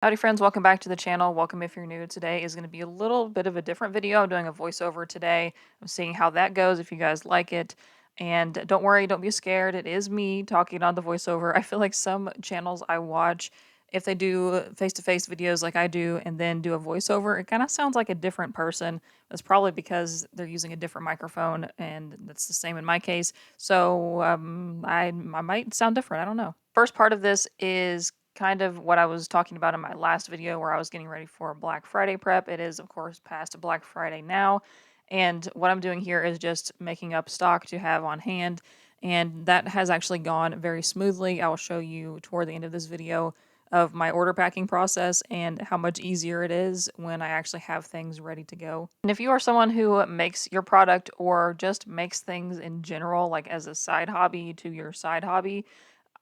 Howdy friends, welcome back to the channel. Welcome if you're new. Today is going to be a little bit of a different video. I'm doing a voiceover today. I'm seeing how that goes, if you guys like it. And don't worry, don't be scared. It is me talking on the voiceover. I feel like some channels I watch, if they do face-to-face videos like I do and then do a voiceover, it kind of sounds like a different person. That's probably because they're using a different microphone, and that's the same in my case. So I might sound different. I don't know. First part of this is kind of what I was talking about in my last video where I was getting ready for Black Friday prep. It is, of course, past Black Friday now. And what I'm doing here is just making up stock to have on hand. And that has actually gone very smoothly. I will show you toward the end of this video of my order packing process and how much easier it is when I actually have things ready to go. And if you are someone who makes your product or just makes things in general, like as a side hobby to your side hobby,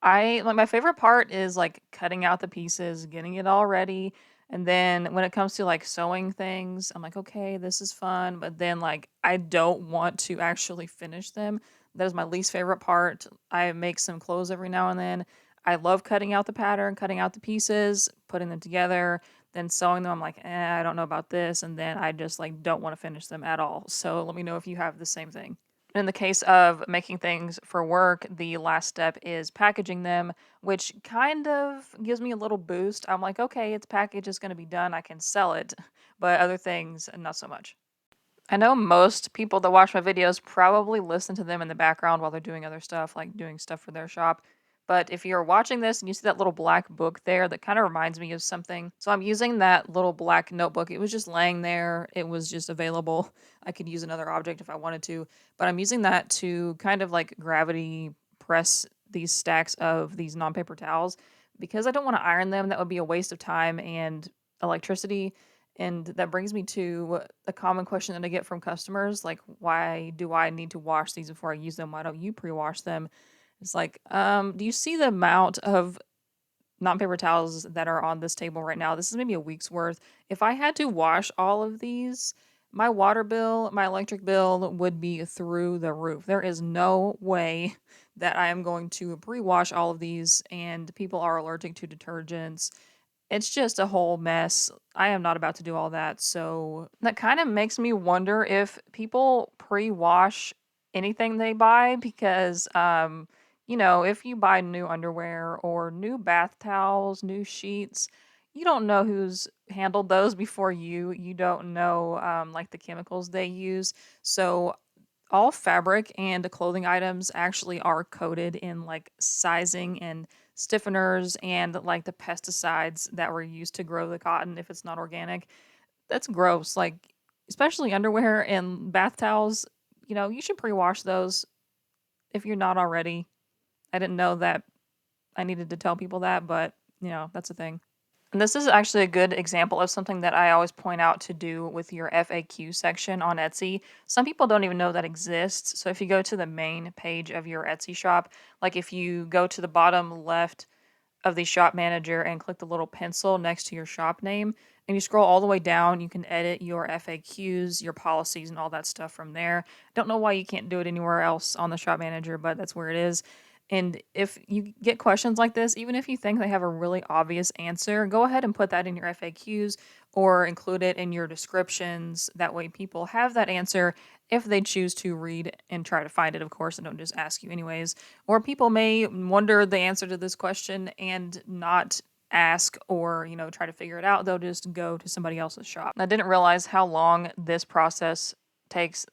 I like my favorite part is like cutting out the pieces, getting it all ready. And then when it comes to like sewing things, I'm like, okay, this is fun. But then like I don't want to actually finish them. That is my least favorite part. I make some clothes every now and then. I love cutting out the pattern, cutting out the pieces, putting them together, then sewing them. I'm like, I don't know about this. And then I just like don't want to finish them at all. So let me know if you have the same thing. In the case of making things for work, the last step is packaging them, which kind of gives me a little boost. I'm like, okay, it's packaged, it's going to be done, I can sell it, but other things, not so much. I know most people that watch my videos probably listen to them in the background while they're doing other stuff, like doing stuff for their shop. But if you're watching this and you see that little black book there, that kind of reminds me of something. So I'm using that little black notebook. It was just laying there. It was just available. I could use another object if I wanted to. But I'm using that to kind of like gravity press these stacks of these non-paper towels because I don't want to iron them. That would be a waste of time and electricity. And that brings me to a common question that I get from customers, like, why do I need to wash these before I use them? Why don't you pre-wash them? It's like, do you see the amount of non-paper towels that are on this table right now? This is maybe a week's worth. If I had to wash all of these, my water bill, my electric bill would be through the roof. There is no way that I am going to pre-wash all of these, and people are allergic to detergents. It's just a whole mess. I am not about to do all that. So that kind of makes me wonder if people pre-wash anything they buy because if you buy new underwear or new bath towels, new sheets, you don't know who's handled those before you. You don't know like the chemicals they use. So all fabric and clothing items actually are coated in like sizing and stiffeners and like the pesticides that were used to grow the cotton if it's not organic. That's gross. Like, especially underwear and bath towels, you should pre-wash those if you're not already. I didn't know that I needed to tell people that, but that's a thing. And this is actually a good example of something that I always point out to do with your FAQ section on Etsy. Some people don't even know that exists. So if you go to the main page of your Etsy shop, like if you go to the bottom left of the shop manager and click the little pencil next to your shop name, and you scroll all the way down, you can edit your FAQs, your policies, and all that stuff from there. Don't know why you can't do it anywhere else on the shop manager, but that's where it is. And if you get questions like this, even if you think they have a really obvious answer, go ahead and put that in your FAQs or include it in your descriptions. That way people have that answer if they choose to read and try to find it, of course, and don't just ask you anyways. Or people may wonder the answer to this question and not ask or, try to figure it out. They'll just go to somebody else's shop. I didn't realize how long this process takes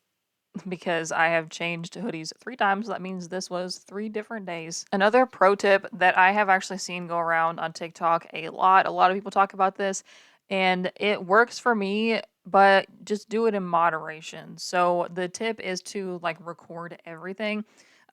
because I have changed hoodies 3 times. That means this was 3 different days. Another pro tip that I have actually seen go around on TikTok a lot of people talk about this, and it works for me, but just do it in moderation. So the tip is to like record everything.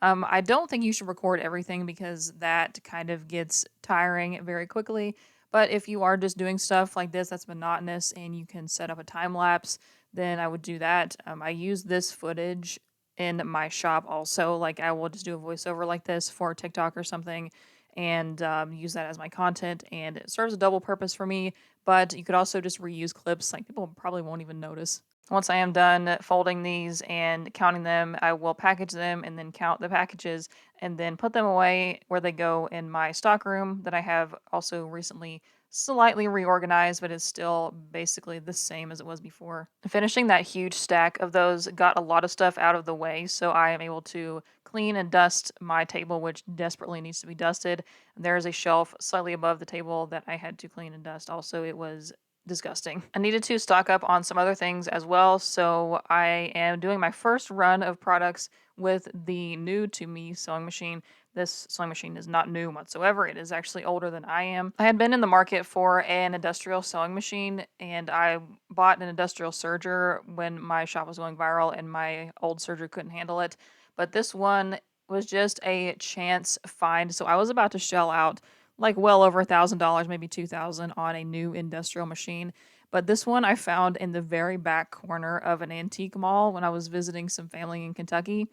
I don't think you should record everything because that kind of gets tiring very quickly. But if you are just doing stuff like this that's monotonous and you can set up a time lapse, then I would do that. I use this footage in my shop also. Like I will just do a voiceover like this for TikTok or something and use that as my content. And it serves a double purpose for me, but you could also just reuse clips. Like people probably won't even notice. Once I am done folding these and counting them, I will package them and then count the packages and then put them away where they go in my stock room that I have also recently slightly reorganized, but it's still basically the same as it was before. Finishing that huge stack of those got a lot of stuff out of the way, so I am able to clean and dust my table, which desperately needs to be dusted. There is a shelf slightly above the table that I had to clean and dust. Also, it was disgusting. I needed to stock up on some other things as well, so I am doing my first run of products with the new to me sewing machine. This sewing machine is not new whatsoever. It is actually older than I am. I had been in the market for an industrial sewing machine, and I bought an industrial serger when my shop was going viral and my old serger couldn't handle it. But this one was just a chance find. So I was about to shell out like well over $1,000, maybe 2,000 on a new industrial machine. But this one I found in the very back corner of an antique mall when I was visiting some family in Kentucky.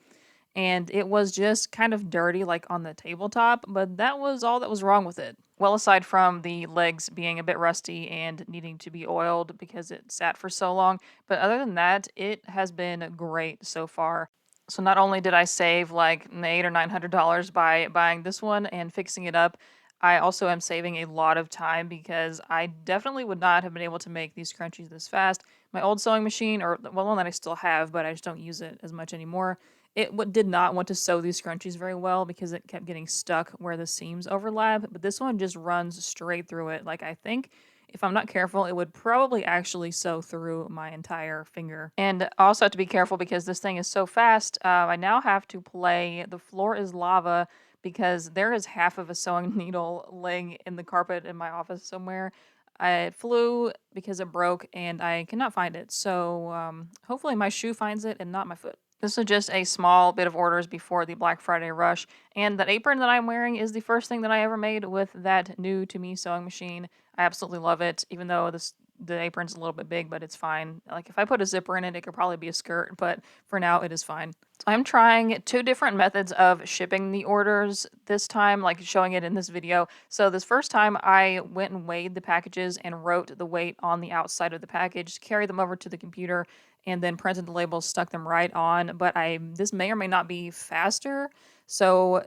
And it was just kind of dirty, like on the tabletop, but that was all that was wrong with it. Well, aside from the legs being a bit rusty and needing to be oiled because it sat for so long, but other than that, it has been great so far. So not only did I save like $800 or $900 by buying this one and fixing it up, I also am saving a lot of time because I definitely would not have been able to make these scrunchies this fast. My old sewing machine, or well, one that I still have, but I just don't use it as much anymore, did not want to sew these scrunchies very well because it kept getting stuck where the seams overlap, but this one just runs straight through it. Like, I think if I'm not careful, it would probably actually sew through my entire finger. And I also have to be careful because this thing is so fast. I now have to play The Floor is Lava because there is half of a sewing needle laying in the carpet in my office somewhere. It flew because it broke and I cannot find it. So hopefully my shoe finds it and not my foot. This is just a small bit of orders before the Black Friday rush. And that apron that I'm wearing is the first thing that I ever made with that new to me sewing machine. I absolutely love it, even though the apron's a little bit big, but it's fine. Like if I put a zipper in it, it could probably be a skirt, but for now it is fine. So I'm trying two different methods of shipping the orders this time, like showing it in this video. So this first time I went and weighed the packages and wrote the weight on the outside of the package, carried them over to the computer, and then printed the labels, stuck them right on. But this may or may not be faster. So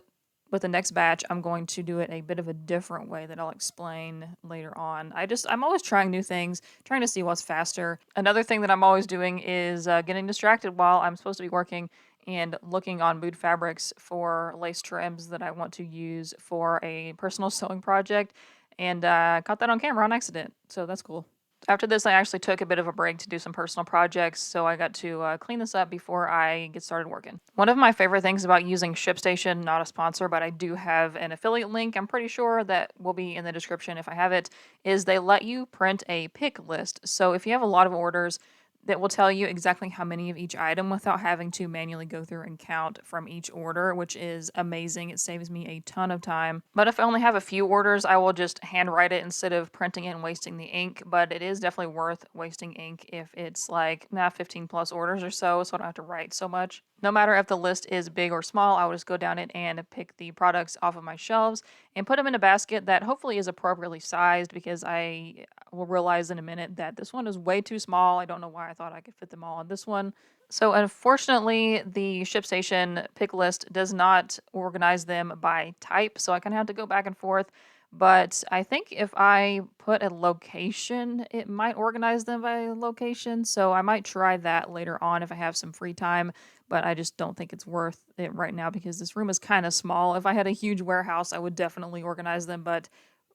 with the next batch, I'm going to do it a bit of a different way that I'll explain later on. I'm always trying new things, trying to see what's faster. Another thing that I'm always doing is getting distracted while I'm supposed to be working and looking on Mood Fabrics for lace trims that I want to use for a personal sewing project. And caught that on camera on accident. So that's cool. After this, I actually took a bit of a break to do some personal projects, so I got to clean this up before I get started working. One of my favorite things about using ShipStation, not a sponsor, but I do have an affiliate link, I'm pretty sure that will be in the description if I have it, is they let you print a pick list. So if you have a lot of orders, that will tell you exactly how many of each item without having to manually go through and count from each order, which is amazing. It saves me a ton of time. But if I only have a few orders, I will just handwrite it instead of printing it and wasting the ink. But it is definitely worth wasting ink if it's like 15 plus orders or so I don't have to write so much. No matter if the list is big or small, I will just go down it and pick the products off of my shelves and put them in a basket that hopefully is appropriately sized because I will realize in a minute that this one is way too small. I don't know why I thought I could fit them all on this one. So unfortunately, the ShipStation pick list does not organize them by type, so I kind of have to go back and forth. But I think if I put a location, it might organize them by location. So I might try that later on if I have some free time. But I just don't think it's worth it right now because this room is kind of small. If I had a huge warehouse, I would definitely organize them. But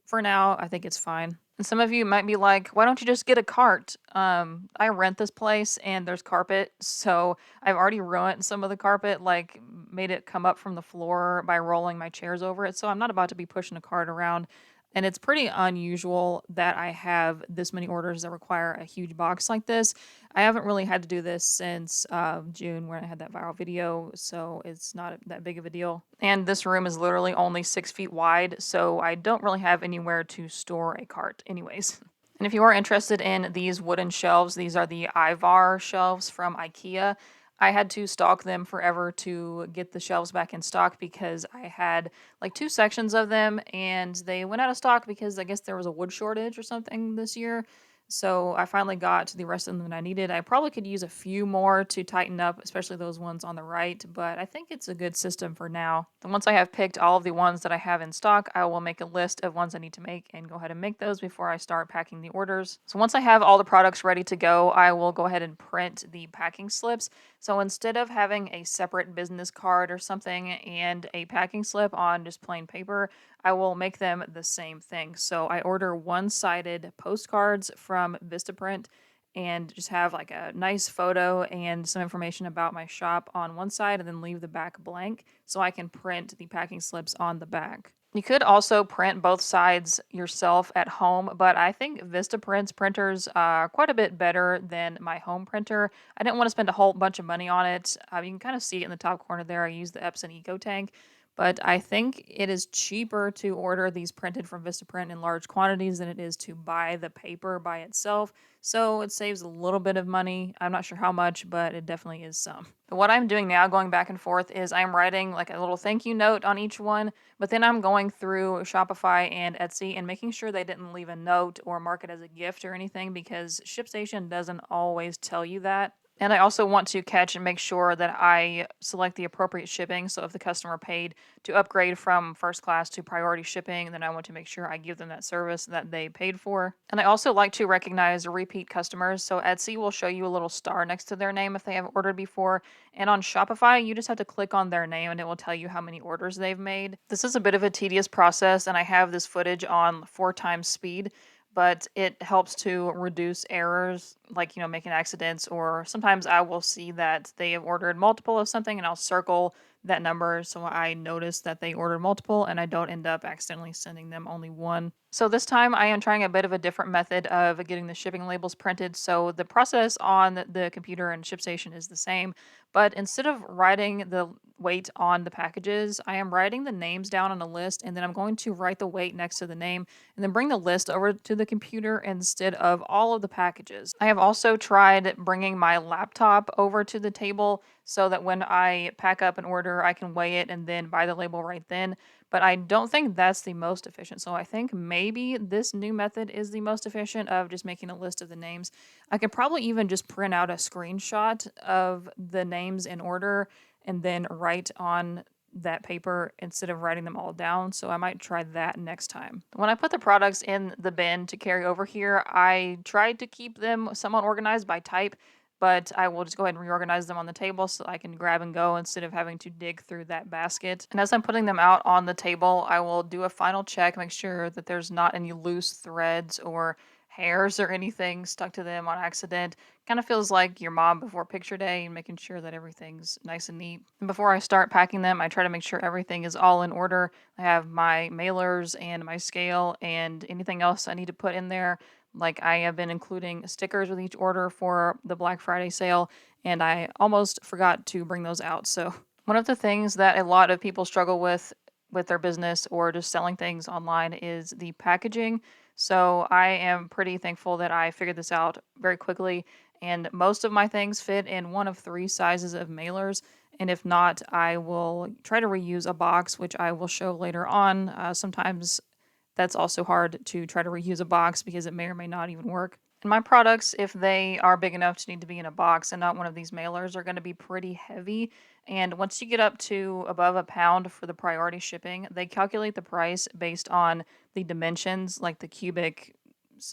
for now, I think it's fine. And some of you might be like, why don't you just get a cart? I rent this place and there's carpet, so I've already ruined some of the carpet, like made it come up from the floor by rolling my chairs over it. So I'm not about to be pushing a cart around. And it's pretty unusual that I have this many orders that require a huge box like this. I haven't really had to do this since June when I had that viral video, so it's not that big of a deal. And this room is literally only 6 feet wide, so I don't really have anywhere to store a cart anyways. And if you are interested in these wooden shelves, these are the Ivar shelves from IKEA. I had to stock them forever to get the shelves back in stock because I had like two sections of them and they went out of stock because I guess there was a wood shortage or something this year. So I finally got the rest of them that I needed. I probably could use a few more to tighten up, especially those ones on the right, but I think it's a good system for now. Then once I have picked all of the ones that I have in stock, I will make a list of ones I need to make and go ahead and make those before I start packing the orders. So once I have all the products ready to go, I will go ahead and print the packing slips. So instead of having a separate business card or something and a packing slip on just plain paper, I will make them the same thing. So I order one-sided postcards from Vistaprint and just have like a nice photo and some information about my shop on one side and then leave the back blank so I can print the packing slips on the back. You could also print both sides yourself at home, but I think Vistaprint's printers are quite a bit better than my home printer. I didn't want to spend a whole bunch of money on it. You can kind of see it in the top corner there. I use the Epson EcoTank, but I think it is cheaper to order these printed from Vistaprint in large quantities than it is to buy the paper by itself. So it saves a little bit of money. I'm not sure how much, but it definitely is some. What I'm doing now, going back and forth, is I'm writing like a little thank you note on each one, but then I'm going through Shopify and Etsy and making sure they didn't leave a note or mark it as a gift or anything because ShipStation doesn't always tell you that. And I also want to catch and make sure that I select the appropriate shipping. So if the customer paid to upgrade from first class to priority shipping, then I want to make sure I give them that service that they paid for. And I also like to recognize repeat customers. So Etsy will show you a little star next to their name if they have ordered before. And on Shopify, you just have to click on their name and it will tell you how many orders they've made. This is a bit of a tedious process, and I have this footage on 4x speed, but it helps to reduce errors like, making accidents, or sometimes I will see that they have ordered multiple of something and I'll circle that number so I notice that they ordered multiple and I don't end up accidentally sending them only one. So this time I am trying a bit of a different method of getting the shipping labels printed. So the process on the computer and ShipStation is the same, but instead of writing the weight on the packages, I am writing the names down on a list and then I'm going to write the weight next to the name and then bring the list over to the computer instead of all of the packages. I have also tried bringing my laptop over to the table so that when I pack up an order, I can weigh it and then buy the label right then. But I don't think that's the most efficient. So I think maybe this new method is the most efficient of just making a list of the names. I could probably even just print out a screenshot of the names in order and then write on that paper instead of writing them all down. So I might try that next time. When I put the products in the bin to carry over here, I tried to keep them somewhat organized by type, but I will just go ahead and reorganize them on the table so I can grab and go instead of having to dig through that basket. And as I'm putting them out on the table, I will do a final check, make sure that there's not any loose threads or hairs or anything stuck to them on accident. Kind of feels like your mom before picture day and making sure that everything's nice and neat. And before I start packing them, I try to make sure everything is all in order. I have my mailers and my scale and anything else I need to put in there. Like I have been including stickers with each order for the Black Friday sale, and I almost forgot to bring those out. So one of the things that a lot of people struggle with their business or just selling things online is the packaging. So I am pretty thankful that I figured this out very quickly, and most of my things fit in one of three sizes of mailers. And if not, I will try to reuse a box, which I will show later on. Sometimes that's also hard to try to reuse a box because it may or may not even work. And my products, if they are big enough to need to be in a box and not one of these mailers, are going to be pretty heavy. And once you get up to above a pound for the priority shipping, they calculate the price based on the dimensions, like the cubic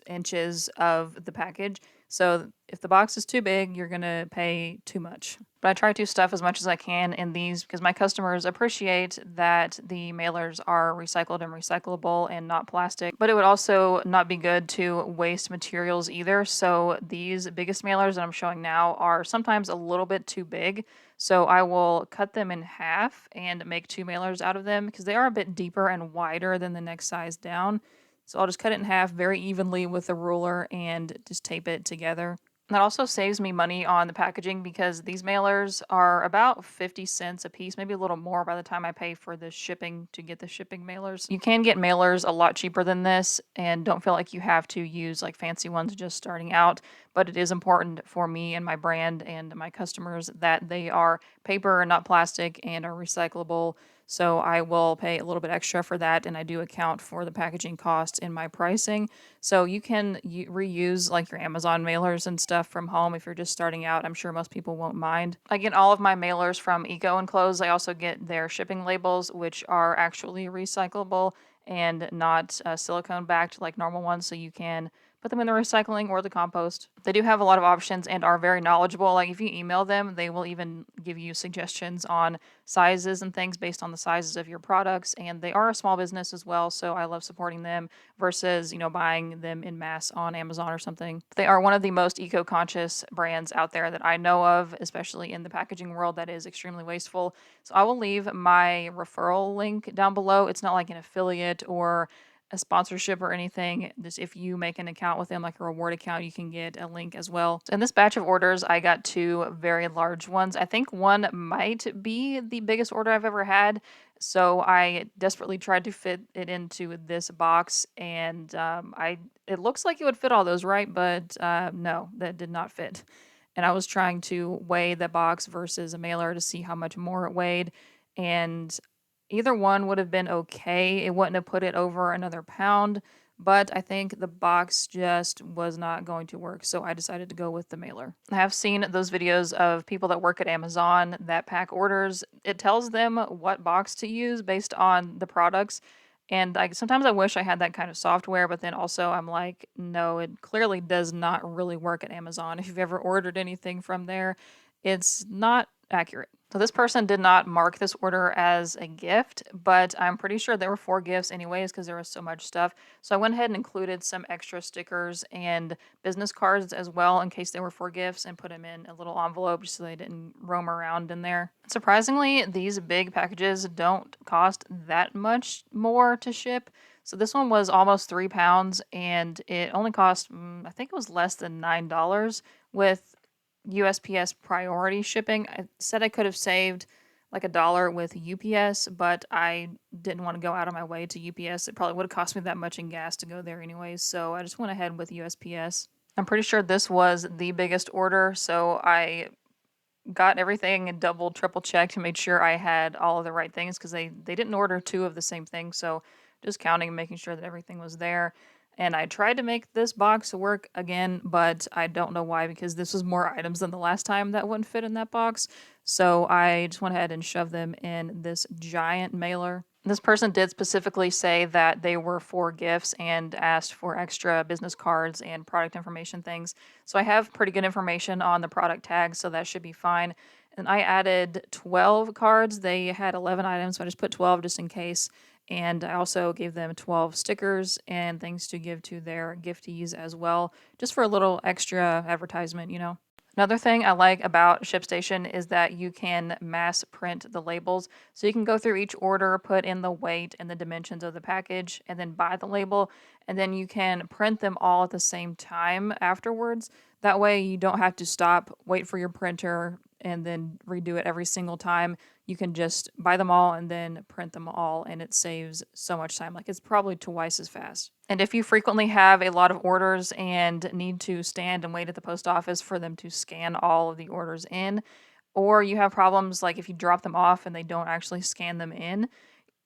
inches of the package. So if the box is too big, you're going to pay too much. But I try to stuff as much as I can in these because my customers appreciate that the mailers are recycled and recyclable and not plastic. But it would also not be good to waste materials either. So these biggest mailers that I'm showing now are sometimes a little bit too big. So I will cut them in half and make two mailers out of them because they are a bit deeper and wider than the next size down. So I'll just cut it in half very evenly with a ruler and just tape it together. That also saves me money on the packaging because these mailers are about 50 cents a piece, maybe a little more by the time I pay for the shipping to get the shipping mailers. You can get mailers a lot cheaper than this and don't feel like you have to use like fancy ones just starting out, but it is important for me and my brand and my customers that they are paper and not plastic and are recyclable. So I will pay a little bit extra for that, and I do account for the packaging costs in my pricing. So you can reuse like your Amazon mailers and stuff from home if you're just starting out. I'm sure most people won't mind. I get all of my mailers from Eco Enclosed. I also get their shipping labels, which are actually recyclable and not silicone backed like normal ones, so you can put them in the recycling or the compost. They do have a lot of options and are very knowledgeable. Like if you email them, they will even give you suggestions on sizes and things based on the sizes of your products. And they are a small business as well, so I love supporting them versus, buying them in mass on Amazon or something. They are one of the most eco-conscious brands out there that I know of, especially in the packaging world that is extremely wasteful. So I will leave my referral link down below. It's not like an affiliate or a sponsorship or anything. Just if you make an account with them, like a reward account, you can get a link as well. So in this batch of orders, I got two very large ones. I think one might be the biggest order I've ever had. So I desperately tried to fit it into this box, and it looks like it would fit all those, right? But no, that did not fit. And I was trying to weigh the box versus a mailer to see how much more it weighed, and either one would have been okay. It wouldn't have put it over another pound, but I think the box just was not going to work, so I decided to go with the mailer. I have seen those videos of people that work at Amazon that pack orders. It tells them what box to use based on the products, and sometimes I wish I had that kind of software, but then also I'm like, no, it clearly does not really work at Amazon. If you've ever ordered anything from there, it's not accurate. So this person did not mark this order as a gift, but I'm pretty sure there were 4 gifts anyways because there was so much stuff. So I went ahead and included some extra stickers and business cards as well in case there were 4 gifts, and put them in a little envelope just so they didn't roam around in there. Surprisingly, these big packages don't cost that much more to ship. So this one was almost 3 pounds, and it only cost, I think it was less than $9 with USPS priority shipping. I said I could have saved like $1 with UPS, but I didn't want to go out of my way to UPS. It probably would have cost me that much in gas to go there anyways, so I just went ahead with USPS. I'm pretty sure this was the biggest order, so I got everything double, triple checked and made sure I had all of the right things because they didn't order 2 of the same thing. So just counting and making sure that everything was there. And I tried to make this box work again, but I don't know why because this was more items than the last time that wouldn't fit in that box. So I just went ahead and shoved them in this giant mailer. This person did specifically say that they were 4 gifts and asked for extra business cards and product information things. So I have pretty good information on the product tags, so that should be fine. And I added 12 cards. They had 11 items, so I just put 12 just in case. And I also gave them 12 stickers and things to give to their giftees as well, just for a little extra advertisement. Another thing I like about ShipStation is that you can mass print the labels. So you can go through each order, put in the weight and the dimensions of the package, and then buy the label. And then you can print them all at the same time afterwards. That way you don't have to stop, wait for your printer, and then redo it every single time. You can just buy them all and then print them all, and it saves so much time. Like, it's probably twice as fast. And if you frequently have a lot of orders and need to stand and wait at the post office for them to scan all of the orders in, or you have problems like if you drop them off and they don't actually scan them in,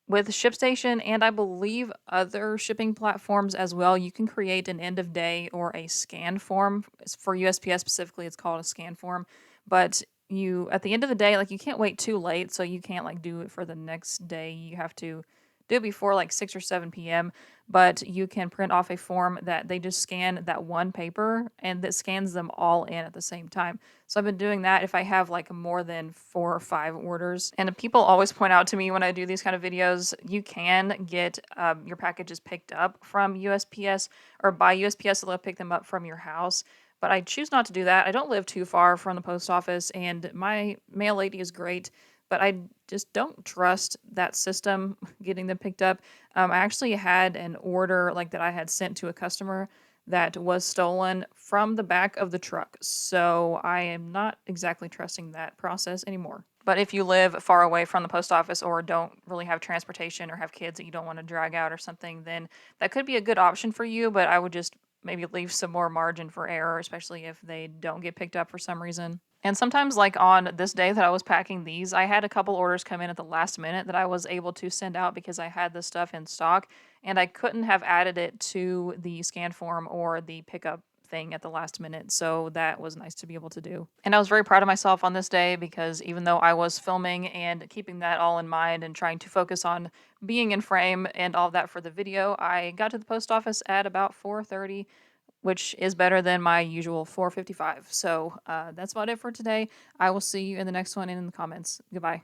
with ShipStation and I believe other shipping platforms as well, you can create an end of day or a scan form. For USPS specifically, it's called a scan form. But you, at the end of the day, like, you can't wait too late, so you can't like do it for the next day. You have to do it before like 6 or 7 p.m. But you can print off a form that they just scan that one paper and that scans them all in at the same time. So I've been doing that if I have like more than 4 or 5 orders. And people always point out to me when I do these kind of videos, you can get your packages picked up from USPS, or by USPS, they'll pick them up from your house. But I choose not to do that. I don't live too far from the post office, and my mail lady is great, but I just don't trust that system getting them picked up. I actually had an order like that I had sent to a customer that was stolen from the back of the truck. So I am not exactly trusting that process anymore. But if you live far away from the post office or don't really have transportation or have kids that you don't want to drag out or something, then that could be a good option for you. But I would just maybe leave some more margin for error, especially if they don't get picked up for some reason. And sometimes, like on this day that I was packing these, I had a couple orders come in at the last minute that I was able to send out because I had the stuff in stock and I couldn't have added it to the scan form or the pickup thing at the last minute. So that was nice to be able to do. And I was very proud of myself on this day because even though I was filming and keeping that all in mind and trying to focus on being in frame and all of that for the video, I got to the post office at about 4:30, which is better than my usual 4:55. So that's about it for today. I will see you in the next one and in the comments. Goodbye.